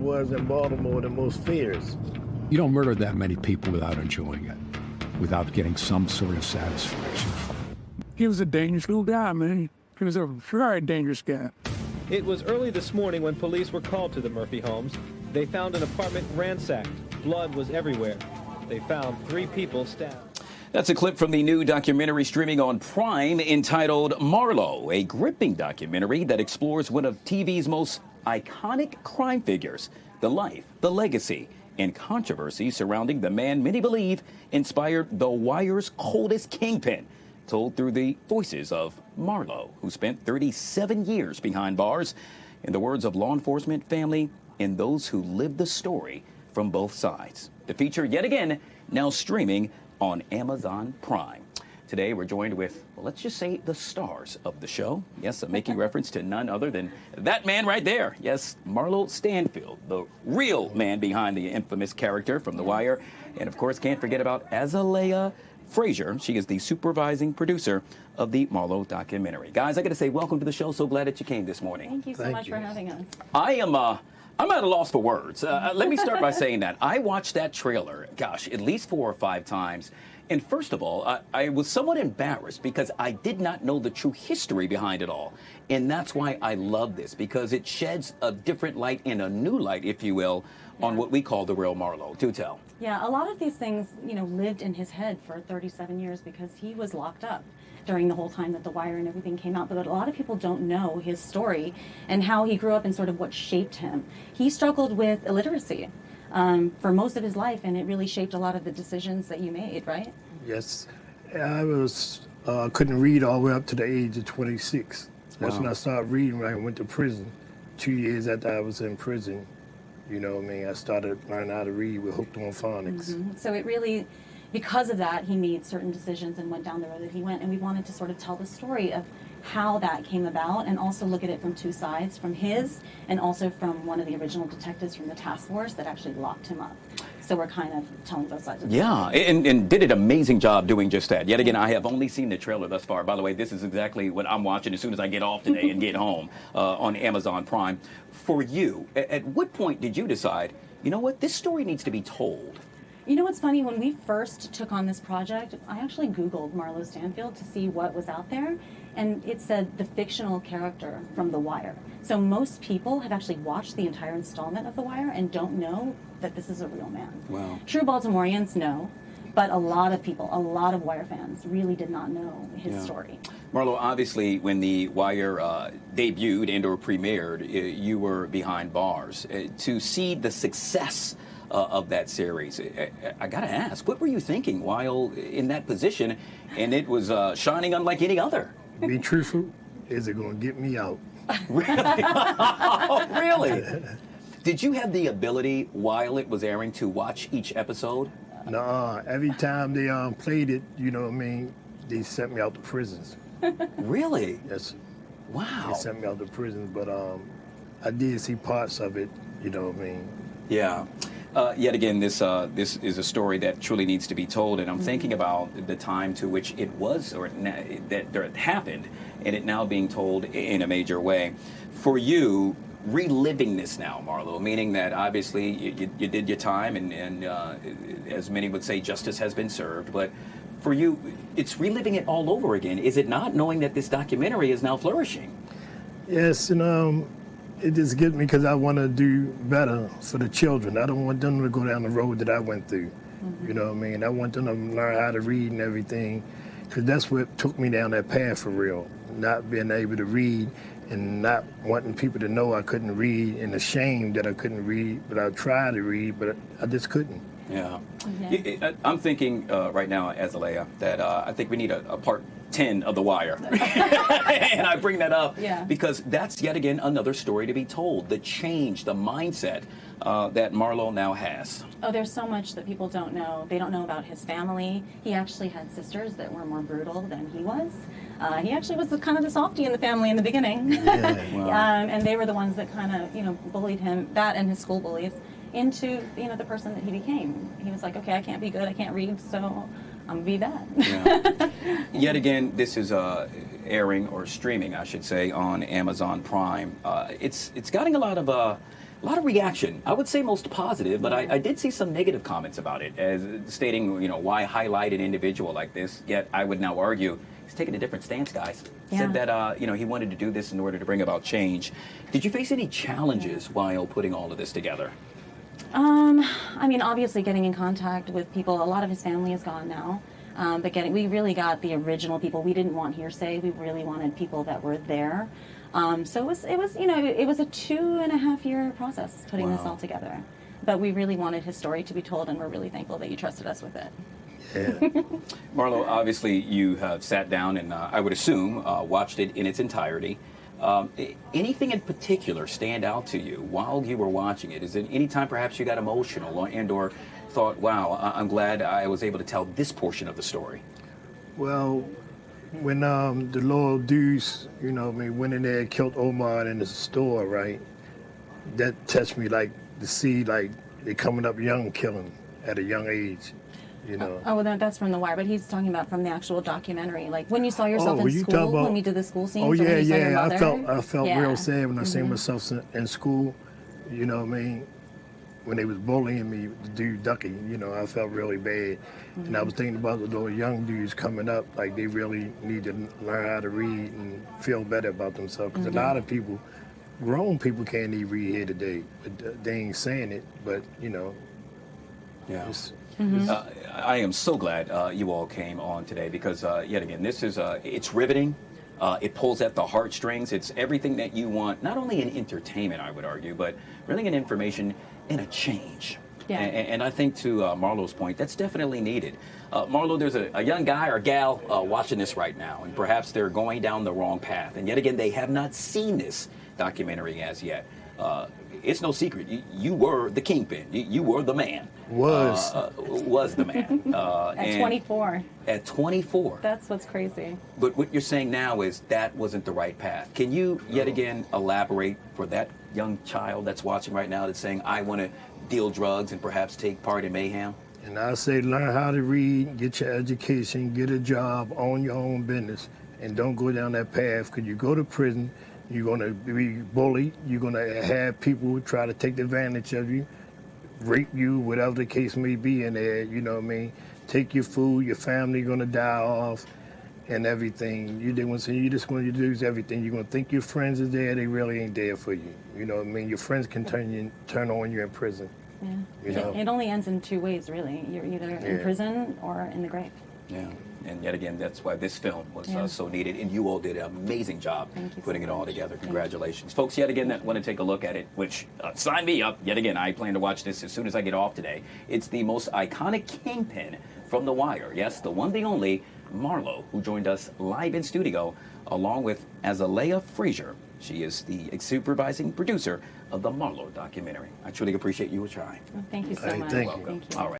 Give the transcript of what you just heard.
Was in Baltimore the most fierce. You don't murder that many people without enjoying it, without getting some sort of satisfaction. He was a dangerous little guy, man. He was a very dangerous guy. It was early this morning when police were called to the Murphy homes. They found an apartment ransacked. Blood was everywhere. They found 3 people stabbed. That's a clip from the new documentary streaming on Prime entitled Marlo, a gripping documentary that explores one of TV's most iconic crime figures, the life, the legacy, and controversy surrounding the man many believe inspired The Wire's coldest kingpin, told through the voices of Marlo, who spent 37 years behind bars. In the words of law enforcement, family, and those who lived the story from both sides. The feature, yet again, now streaming on Amazon Prime. Today, we're joined with, well, let's just say, the stars of the show. Yes, I'm making reference to none other than that man right there. Yes, Marlo Stanfield, the real man behind the infamous character from The Wire. And, of course, can't forget about Azalea Frazier. She is the supervising producer of the Marlo documentary. Guys, I got to say, welcome to the show. So glad that you came this morning. Thank you so much for having us. I'm at a loss for words. Let me start by saying that I watched that trailer, gosh, at least 4 or 5 times. And first of all, I was somewhat embarrassed because I did not know the true history behind it all. And that's why I love this, because it sheds a different light and a new light, if you will, on what we call the real Marlo. Do tell. Yeah, a lot of these things, lived in his head for 37 years because he was locked up during the whole time that The Wire and everything came out. But a lot of people don't know his story and how he grew up and sort of what shaped him. He struggled with illiteracy for most of his life, and it really shaped a lot of the decisions that you made, right? Yes. I couldn't read all the way up to the age of 26. That's when I started reading when I went to prison. 2 years after I was in prison, I started learning how to read with Hooked on Phonics. Mm-hmm. So it really, because of that, he made certain decisions and went down the road that he went. And we wanted to sort of tell the story of how that came about and also look at it from 2 sides, from his and also from one of the original detectives from the task force that actually locked him up. So we're kind of telling both sides of the story. And did an amazing job doing just that. Yet again, I have only seen the trailer thus far. By the way, this is exactly what I'm watching as soon as I get off today and get home on Amazon Prime. For you, at what point did you decide, you know what, this story needs to be told? You know what's funny? When we first took on this project, I actually Googled Marlo Stanfield to see what was out there, and it said the fictional character from The Wire. So most people have actually watched the entire installment of The Wire and don't know that this is a real man. Wow. True Baltimoreans know, but a lot of people, a lot of Wire fans really did not know his story. Marlo, obviously, when The Wire debuted and or premiered, you were behind bars. To see the success of that series, I got to ask, what were you thinking while in that position? And it was shining unlike any other. Be truthful, is it going to get me out? Really? Oh, really? Did you have the ability while it was airing to watch each episode? Nah, every time they played it, they sent me out to prisons. Really? Yes. Wow. They sent me out to prison, but I did see parts of it, Yeah. Yet again, this is a story that truly needs to be told, and I'm thinking about the time to which it was, or that it happened, and it now being told in a major way. For you, reliving this now, Marlo, meaning that obviously you did your time, and as many would say, justice has been served, but for you, it's reliving it all over again, is it not, knowing that this documentary is now flourishing? Yes, and it just gets me because I want to do better for the children. I don't want them to go down the road that I went through. I want them to learn how to read and everything, because that's what took me down that path for real. Not being able to read and not wanting people to know I couldn't read, and ashamed that I couldn't read, but I tried to read, but I just couldn't. Yeah. I'm thinking right now, Azalea, that I think we need a part 10 of The Wire. And I bring that up because that's yet again another story to be told. The change, the mindset that Marlo now has. Oh, there's so much that people don't know. They don't know about his family. He actually had sisters that were more brutal than he was. He actually was kind of the softie in the family in the beginning. Yeah. Wow. And they were the ones that kind of, bullied him, that and his school bullies, into, the person that he became. He was like, okay, I can't be good, I can't read, so I'm gonna be that. Yeah. Yet again, this is airing, or streaming, I should say, on Amazon Prime. It's getting a lot of A lot of reaction. I would say most positive, but I did see some negative comments about it, as stating, why highlight an individual like this? Yet I would now argue he's taking a different stance, guys. Yeah. Said that, he wanted to do this in order to bring about change. Did you face any challenges while putting all of this together? I mean, obviously getting in contact with people. A lot of his family is gone now. But we really got the original people. We didn't want hearsay. We really wanted people that were there. So it was a 2.5 year process putting this all together. But we really wanted his story to be told, and we're really thankful that you trusted us with it. Yeah. Marlo, obviously you have sat down and I would assume watched it in its entirety. Anything in particular stand out to you while you were watching it? Is it any time perhaps you got emotional or thought, wow, I'm glad I was able to tell this portion of the story? Well, when the loyal dudes, went in there and killed Omar in the store, right? That touched me, like to see like they coming up young, killing at a young age. Oh, well, that's from The Wire, but he's talking about from the actual documentary. Like when you saw yourself in you school, talk about- when we did the school scene. Oh so when yeah, you saw your yeah. mother, I felt yeah. real sad when I seen myself in school. You know what I mean? When they was bullying me, the dude Ducky. I felt really bad, and I was thinking about the little young dudes coming up. Like they really need to learn how to read and feel better about themselves. Because a lot of people, grown people, can't even read here today, but they ain't saying it. But Yeah. it's, I am so glad you all came on today because, yet again, this is it's riveting. It pulls at the heartstrings. It's everything that you want, not only in entertainment, I would argue, but really in information and a change. Yeah. And I think to Marlo's point, that's definitely needed. Marlo, there's a young guy or gal watching this right now, and perhaps they're going down the wrong path. And yet again, they have not seen this documentary as yet. It's no secret. You were the kingpin. You were the man. Was the man. At 24. At 24. That's what's crazy. But what you're saying now is that wasn't the right path. Can you yet again elaborate for that young child that's watching right now that's saying, I want to deal drugs and perhaps take part in mayhem? And I say learn how to read, get your education, get a job, own your own business, and don't go down that path because you go to prison, you're going to be bullied, you're going to have people try to take advantage of you, rape you, whatever the case may be in there, you know what I mean? Take your food, your family going to die off and everything. You just going to lose everything. You're going to think your friends are there, they really ain't there for you. You know what I mean? Your friends can turn on you in prison. Yeah. You know? It only ends in two ways, really. You're either in prison or in the grave. Yeah. And yet again, that's why this film was so needed. And you all did an amazing job putting it all together. Congratulations. Folks, yet again, that want to take a look at it, which sign me up. Yet again, I plan to watch this as soon as I get off today. It's the most iconic kingpin from The Wire. Yes, the one, the only, Marlo, who joined us live in studio, along with Azalea Frazier. She is the supervising producer of the Marlo documentary. I truly appreciate you trying. Well, thank you so Hey, much. thank you. Thank you. All right.